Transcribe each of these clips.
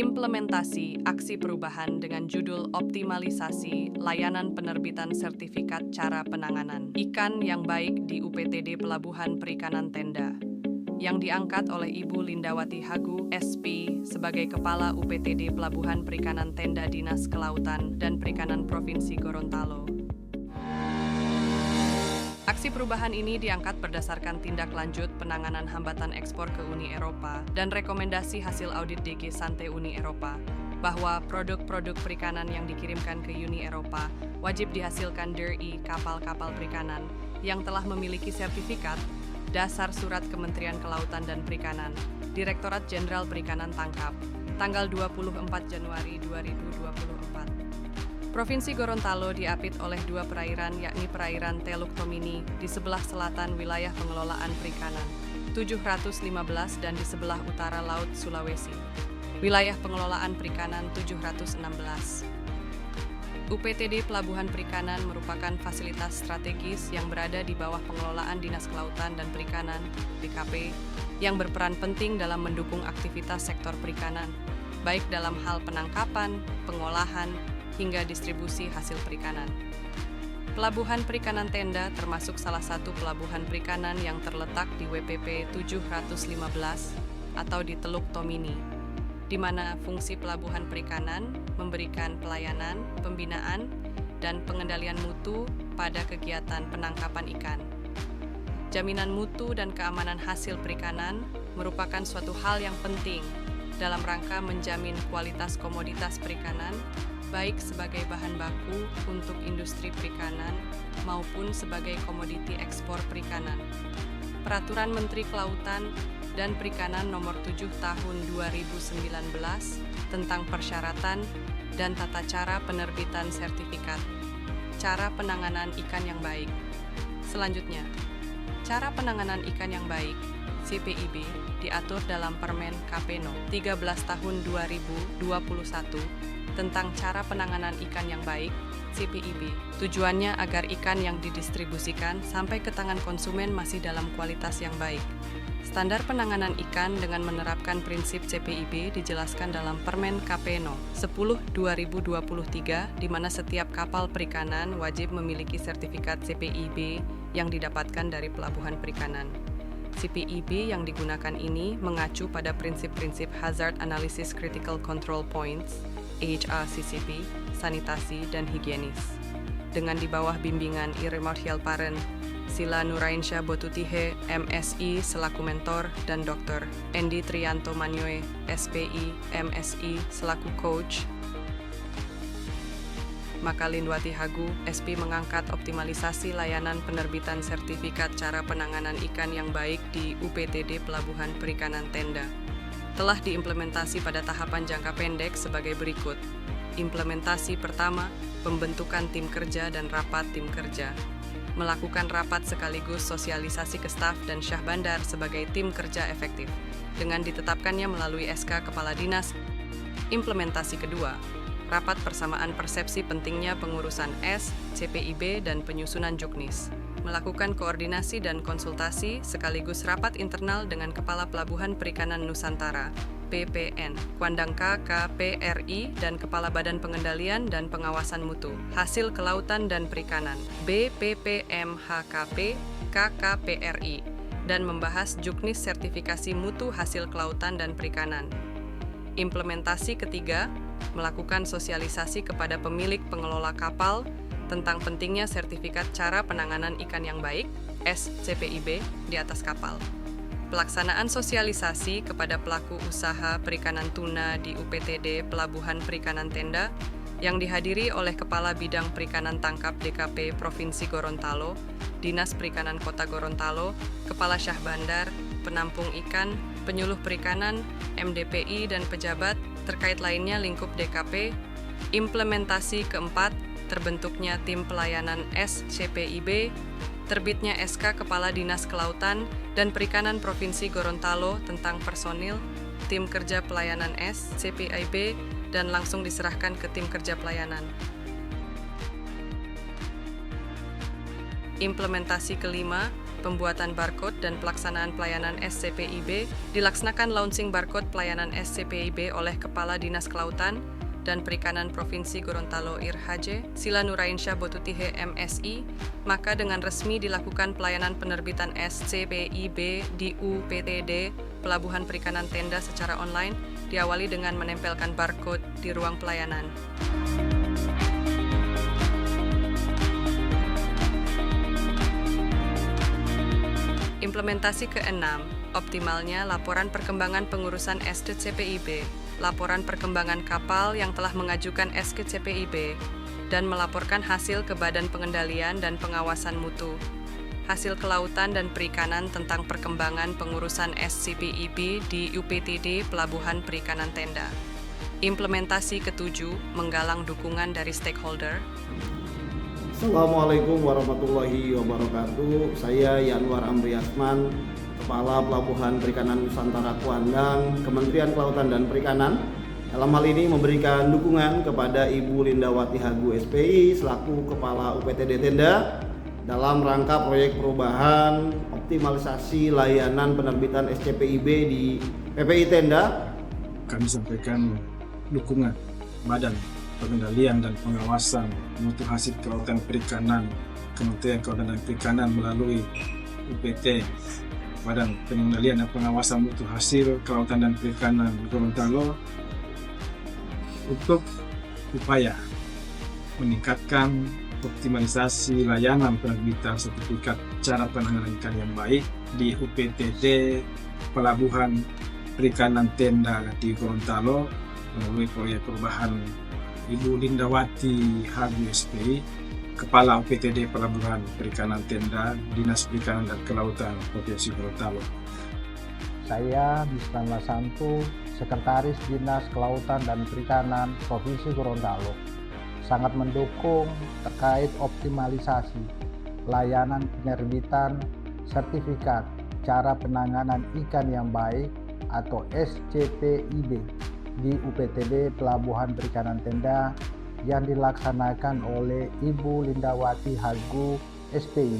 Implementasi aksi perubahan dengan judul Optimalisasi Layanan Penerbitan Sertifikat Cara Penanganan Ikan yang Baik di UPTD Pelabuhan Perikanan Tenda, yang diangkat oleh Ibu Lindawati Hagu, SP, sebagai Kepala UPTD Pelabuhan Perikanan Tenda Dinas Kelautan dan Perikanan Provinsi Gorontalo. Aksi perubahan ini diangkat berdasarkan tindak lanjut penanganan hambatan ekspor ke Uni Eropa dan rekomendasi hasil audit DG Sante Uni Eropa bahwa produk-produk perikanan yang dikirimkan ke Uni Eropa wajib dihasilkan dari kapal-kapal perikanan yang telah memiliki sertifikat dasar Surat Kementerian Kelautan dan Perikanan, Direktorat Jenderal Perikanan Tangkap, tanggal 24 Januari 2024. Provinsi Gorontalo diapit oleh dua perairan, yakni perairan Teluk Tomini di sebelah selatan wilayah pengelolaan perikanan 715 dan di sebelah utara Laut Sulawesi, wilayah pengelolaan perikanan 716. UPTD Pelabuhan Perikanan merupakan fasilitas strategis yang berada di bawah pengelolaan Dinas Kelautan dan Perikanan (DKP) yang berperan penting dalam mendukung aktivitas sektor perikanan, baik dalam hal penangkapan, pengolahan, hingga distribusi hasil perikanan. Pelabuhan Perikanan Tenda termasuk salah satu pelabuhan perikanan yang terletak di WPP 715 atau di Teluk Tomini, di mana fungsi pelabuhan perikanan memberikan pelayanan, pembinaan, dan pengendalian mutu pada kegiatan penangkapan ikan. Jaminan mutu dan keamanan hasil perikanan merupakan suatu hal yang penting dalam rangka menjamin kualitas komoditas perikanan, baik sebagai bahan baku untuk industri perikanan maupun sebagai komoditi ekspor perikanan. Peraturan Menteri Kelautan dan Perikanan Nomor 7 Tahun 2019 tentang persyaratan dan tata cara penerbitan sertifikat cara penanganan ikan yang baik. Selanjutnya, cara penanganan ikan yang baik CPIB diatur dalam Permen KP No. 13 Tahun 2021 tentang cara penanganan ikan yang baik CPIB. Tujuannya agar ikan yang didistribusikan sampai ke tangan konsumen masih dalam kualitas yang baik. Standar penanganan ikan dengan menerapkan prinsip CPIB dijelaskan dalam Permen KP No. 10/2023, di mana setiap kapal perikanan wajib memiliki sertifikat CPIB yang didapatkan dari pelabuhan perikanan. CPIB yang digunakan ini mengacu pada prinsip-prinsip Hazard Analysis Critical Control Points, HACCP, sanitasi, dan higienis. Dengan di bawah bimbingan Iremot Hielparen, Sila Nurainsyah Botutihe, MSI, selaku mentor, dan Dr. Endi Trianto Manyoe, SPI, MSI, selaku coach, maka Lindawati Hagu, SP mengangkat optimalisasi layanan penerbitan sertifikat cara penanganan ikan yang baik di UPTD Pelabuhan Perikanan Tenda. Telah diimplementasi pada tahapan jangka pendek sebagai berikut. Implementasi pertama, pembentukan tim kerja dan rapat tim kerja. Melakukan rapat sekaligus sosialisasi ke staf dan Syah Bandar sebagai tim kerja efektif, dengan ditetapkannya melalui SK Kepala Dinas. Implementasi kedua, rapat persamaan persepsi pentingnya pengurusan S, CPIB, dan penyusunan juknis. Melakukan koordinasi dan konsultasi sekaligus rapat internal dengan Kepala Pelabuhan Perikanan Nusantara, PPN, Kuandangka KPRI, dan Kepala Badan Pengendalian dan Pengawasan Mutu Hasil Kelautan dan Perikanan, BPPMHKP, KKPRI, dan membahas juknis sertifikasi mutu hasil kelautan dan perikanan. Implementasi ketiga, melakukan sosialisasi kepada pemilik pengelola kapal tentang pentingnya sertifikat cara penanganan ikan yang baik, SCPIB, di atas kapal. Pelaksanaan sosialisasi kepada pelaku usaha perikanan tuna di UPTD Pelabuhan Perikanan Tenda yang dihadiri oleh Kepala Bidang Perikanan Tangkap DKP Provinsi Gorontalo, Dinas Perikanan Kota Gorontalo, Kepala Syah Bandar, penampung ikan, penyuluh perikanan, MDPI, dan pejabat terkait lainnya lingkup DKP. Implementasi keempat, terbentuknya tim pelayanan SCPIB, terbitnya SK Kepala Dinas Kelautan dan Perikanan Provinsi Gorontalo tentang personil, tim kerja pelayanan SCPIB, dan langsung diserahkan ke tim kerja pelayanan. Implementasi kelima, pembuatan barcode dan pelaksanaan pelayanan SCPIB, dilaksanakan launching barcode pelayanan SCPIB oleh Kepala Dinas Kelautan dan Perikanan Provinsi Gorontalo Irhaje, Sila Nurainsyah Botutihe MSI, maka dengan resmi dilakukan pelayanan penerbitan SCPIB di UPTD Pelabuhan Perikanan Tenda secara online, diawali dengan menempelkan barcode di ruang pelayanan. Implementasi ke-6, optimalnya laporan perkembangan pengurusan SKCPIB, laporan perkembangan kapal yang telah mengajukan SKCPIB, dan melaporkan hasil ke Badan Pengendalian dan Pengawasan Mutu, hasil kelautan dan perikanan tentang perkembangan pengurusan SCPIB di UPTD Pelabuhan Perikanan Tenda. Implementasi ke-7, menggalang dukungan dari stakeholder. Assalamualaikum warahmatullahi wabarakatuh. Saya Yanwar Amri Asman, Kepala Pelabuhan Perikanan Nusantara Kuandang, Kementerian Kelautan dan Perikanan. Dalam hal ini memberikan dukungan kepada Ibu Lindawati Hagu SPI selaku Kepala UPTD Tenda dalam rangka proyek perubahan optimalisasi layanan penerbitan SCPIB di PPI Tenda. Kami sampaikan dukungan Badan Pengendalian dan Pengawasan Mutu Hasil Kelautan Perikanan Kementerian Kelautan dan Perikanan melalui UPT Badan Pengendalian dan Pengawasan Mutu Hasil Kelautan dan Perikanan Gorontalo untuk upaya meningkatkan optimalisasi layanan penerbitan sertifikat cara penanganan ikan yang baik di UPTD Pelabuhan Perikanan Tenda di Gorontalo melalui proyek perubahan Ibu Lindawati Hagu SPI, Kepala UPTD Pelabuhan Perikanan Tenda, Dinas Perikanan dan Kelautan Provinsi Gorontalo. Saya Bisman Lasantu, Sekretaris Dinas Kelautan dan Perikanan Provinsi Gorontalo, sangat mendukung terkait optimalisasi layanan penerbitan sertifikat cara penanganan ikan yang baik atau SCPIB di UPTD Pelabuhan Perikanan Tenda yang dilaksanakan oleh Ibu Lindawati Hagu SPI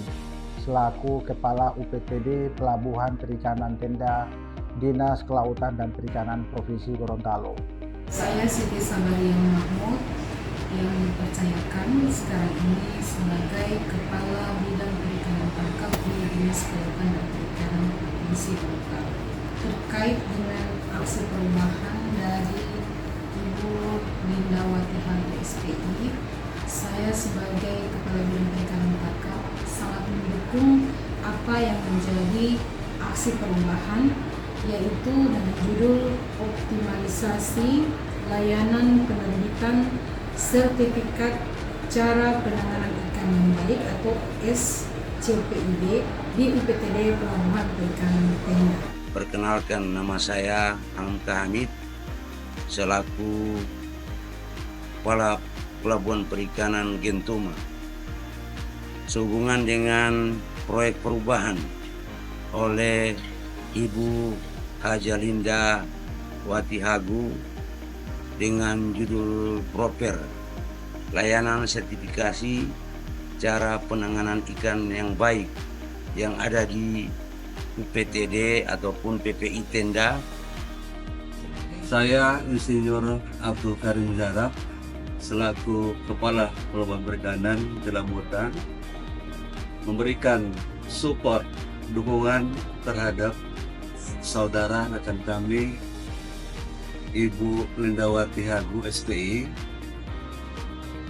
selaku Kepala UPTD Pelabuhan Perikanan Tenda Dinas Kelautan dan Perikanan Provinsi Gorontalo. Saya Siti Sabarian Mahmud yang dipercayakan sekarang ini sebagai Kepala Bidang Perikanan Tangkap di Dinas Kelautan dan Perikanan Provinsi Gorontalo. Terkait dengan aksi perubahan dari Ibu Lindawati Hagu SPI, saya sebagai Kepala Bidang Perikanan Tangkap sangat mendukung apa yang menjadi aksi perubahan, yaitu dengan judul optimalisasi layanan penerbitan sertifikat cara penanganan ikan yang baik atau SCPIB di UPTD Pelabuhan Perikanan Tenda. Perkenalkan, nama saya Hamka Hamid selaku Kepala Pelabuhan Perikanan Gentuma. Sehubungan dengan proyek perubahan oleh Ibu Haja Lindawati Hagu dengan judul Proper Layanan Sertifikasi Cara Penanganan Ikan yang Baik yang ada di UPTD ataupun PPI Tenda. Saya Insinyur Abdul Karim Zarab selaku Kepala Pelabuhan Perikanan Dalam Hutan memberikan support dukungan terhadap saudara rekan kami Ibu Lindawati Hagu SPI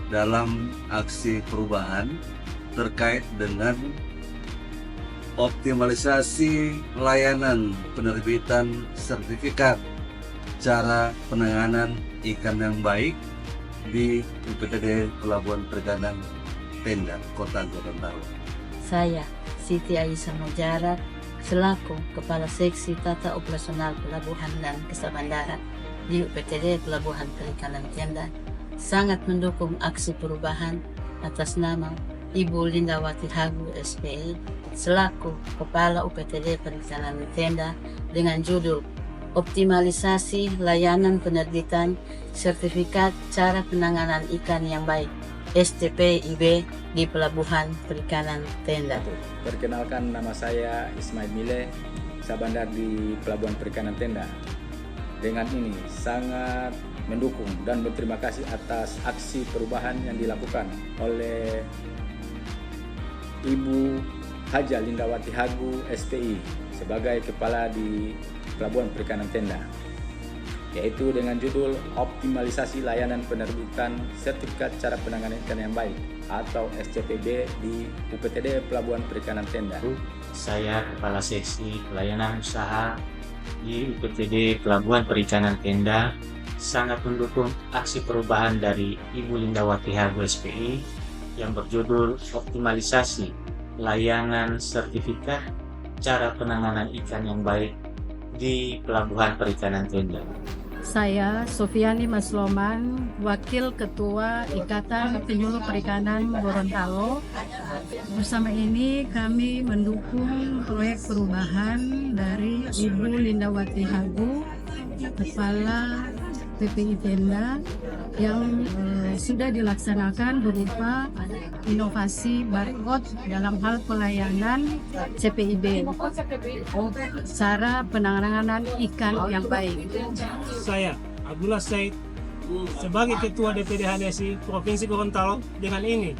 dalam aksi perubahan terkait dengan optimalisasi layanan penerbitan sertifikat cara penanganan ikan yang baik di UPTD Pelabuhan Perikanan Tenda, Kota Gorontalo. Saya Siti Aisyah Mujarab selaku Kepala Seksi Tata Operasional Pelabuhan dan Kesabandaran di UPTD Pelabuhan Perikanan Tenda sangat mendukung aksi perubahan atas nama Ibu Lindawati Hagu SPI selaku Kepala UPTD Perikanan Tenda dengan judul optimalisasi layanan penerbitan sertifikat cara penanganan ikan yang baik STPIB di Pelabuhan Perikanan Tenda. Perkenalkan, nama saya Ismail Mile, Sabandar di Pelabuhan Perikanan Tenda. Dengan ini sangat mendukung dan berterima kasih atas aksi perubahan yang dilakukan oleh Ibu Haja Lindawati Hagu SPI sebagai kepala di Pelabuhan Perikanan Tenda, yaitu dengan judul Optimalisasi Layanan Penerbitan Sertifikat Cara Penanganan Ikan yang Baik atau SCPB di UPTD Pelabuhan Perikanan Tenda. Saya Kepala Seksi Pelayanan Usaha di UPTD Pelabuhan Perikanan Tenda sangat mendukung aksi perubahan dari Ibu Lindawati Hagu SPI yang berjudul Optimalisasi Layanan Sertifikat Cara Penanganan Ikan yang Baik di Pelabuhan Perikanan Tenda. Saya Sofiani Masloman, Wakil Ketua Ikatan Penyuluh Perikanan Gorontalo. Bersama ini kami mendukung proyek perubahan dari Ibu Lindawati Hagu, Kepala PPI Tenda, yang sudah dilaksanakan berupa inovasi barcode dalam hal pelayanan CPIB, cara penanganan ikan yang baik. Saya Abdullah Said sebagai Ketua DPD HDSI Provinsi Gorontalo dengan ini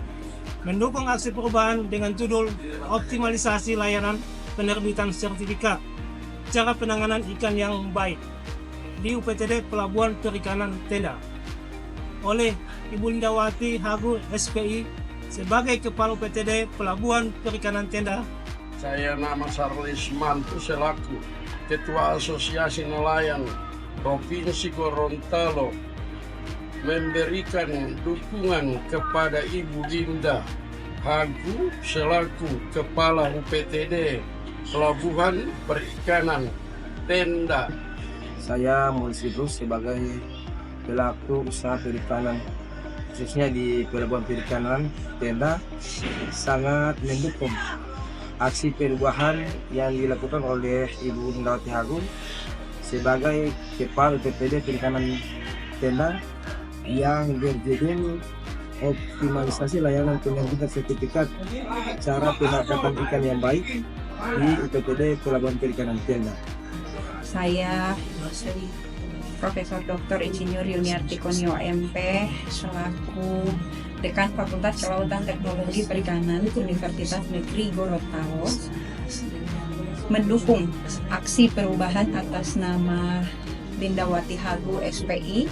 mendukung aksi perubahan dengan judul Optimalisasi Layanan Penerbitan Sertifikat Cara Penanganan Ikan yang Baik di UPTD Pelabuhan Perikanan Tenda oleh Ibu Lindawati Hagu SPI sebagai Kepala UPTD Pelabuhan Perikanan Tenda. Saya nama Sarlis Mantu selaku Ketua Asosiasi Nelayan Provinsi Gorontalo memberikan dukungan kepada Ibu Linda Hagu selaku Kepala UPTD Pelabuhan Perikanan Tenda. Saya Mulsidrus sebagai pelaku usaha perikanan khususnya di Pelabuhan Perikanan Tenda sangat mendukung aksi perubahan yang dilakukan oleh Ibu Lindawati Hagu sebagai Kepala UPTD Perikanan Tenda yang berjudul Optimalisasi Layanan Penerbitan Sertifikat Cara Penangkapan Ikan yang Baik di UPTD Pelabuhan Perikanan Tenda. Saya Profesor Dr. Insinyur Yuniarti Konyo MP selaku Dekan Fakultas Kelautan Teknologi Perikanan Universitas Negeri Gorontalo mendukung aksi perubahan atas nama Lindawati Hagu SPI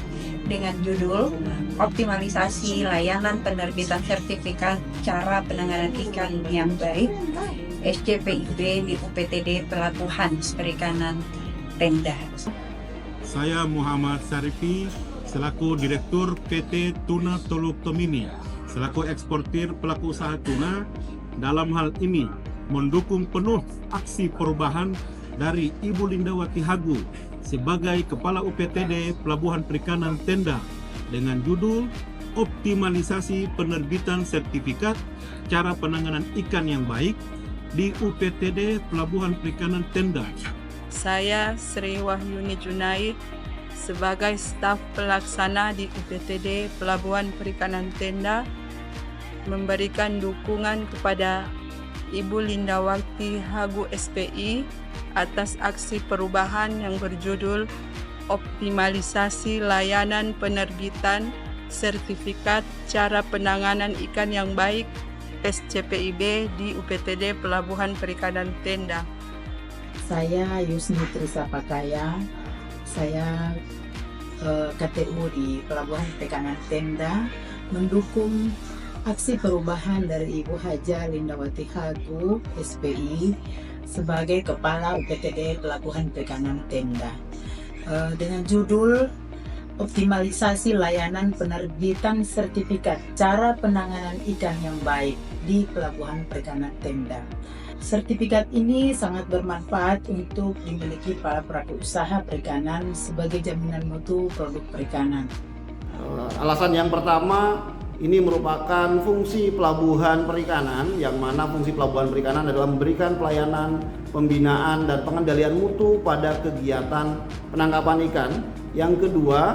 dengan judul Optimalisasi Layanan Penerbitan Sertifikat Cara Penanganan Ikan yang Baik SCPIB di UPTD Pelabuhan Perikanan Tenda. Saya Muhammad Syarifi selaku Direktur PT Tuna Teluk Tomini selaku eksportir pelaku usaha tuna dalam hal ini mendukung penuh aksi perubahan dari Ibu Lindawati Hagu sebagai Kepala UPTD Pelabuhan Perikanan Tenda dengan judul Optimalisasi Penerbitan Sertifikat Cara Penanganan Ikan yang Baik di UPTD Pelabuhan Perikanan Tenda. Saya Sri Wahyuni Junaid sebagai staf pelaksana di UPTD Pelabuhan Perikanan Tenda memberikan dukungan kepada Ibu Lindawati Hagu SPI atas aksi perubahan yang berjudul Optimalisasi Layanan Penerbitan Sertifikat Cara Penanganan Ikan yang Baik SCPIB di UPTD Pelabuhan Perikanan Tenda. Saya Yusni Trisapakaya, saya KTU di Pelabuhan Perikanan Tenda mendukung aksi perubahan dari Ibu Haja Lindawati Hagu SPI sebagai Kepala UPTD Pelabuhan Perikanan Tenda dengan judul Optimalisasi Layanan Penerbitan Sertifikat Cara Penanganan Ikan yang Baik di Pelabuhan Perikanan Tenda. Sertifikat ini sangat bermanfaat untuk dimiliki para pelaku usaha perikanan sebagai jaminan mutu produk perikanan. Alasan yang pertama, ini merupakan fungsi pelabuhan perikanan, yang mana fungsi pelabuhan perikanan adalah memberikan pelayanan, pembinaan, dan pengendalian mutu pada kegiatan penangkapan ikan. Yang kedua,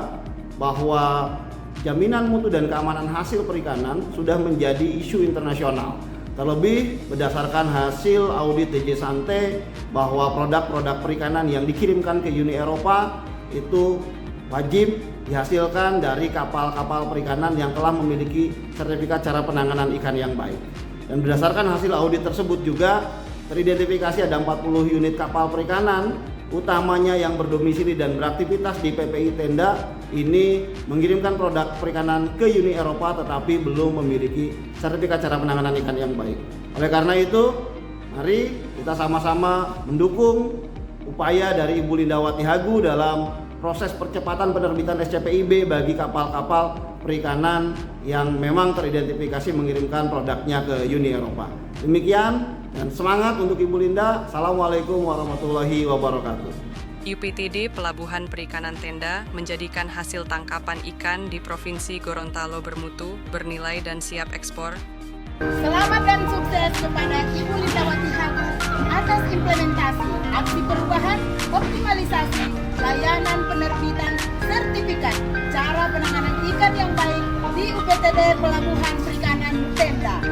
bahwa jaminan mutu dan keamanan hasil perikanan sudah menjadi isu internasional. Terlebih berdasarkan hasil audit DG Sante bahwa produk-produk perikanan yang dikirimkan ke Uni Eropa itu wajib dihasilkan dari kapal-kapal perikanan yang telah memiliki sertifikat cara penanganan ikan yang baik. Dan berdasarkan hasil audit tersebut juga teridentifikasi ada 40 unit kapal perikanan utamanya yang berdomisili dan beraktivitas di PPI Tenda ini mengirimkan produk perikanan ke Uni Eropa tetapi belum memiliki sertifikat cara penanganan ikan yang baik. Oleh karena itu, mari kita sama-sama mendukung upaya dari Ibu Lindawati Hagu dalam proses percepatan penerbitan SCPIB bagi kapal-kapal perikanan yang memang teridentifikasi mengirimkan produknya ke Uni Eropa. Demikian dan semangat untuk Ibu Linda. Assalamualaikum warahmatullahi wabarakatuh. UPTD Pelabuhan Perikanan Tenda menjadikan hasil tangkapan ikan di Provinsi Gorontalo bermutu, bernilai dan siap ekspor. Selamat dan sukses kepada Ibu Lindawati Hagu atas implementasi aksi perubahan optimalisasi layanan penerbitan sertifikat cara penanganan ikan yang baik di UPTD Pelabuhan Perikanan Tenda.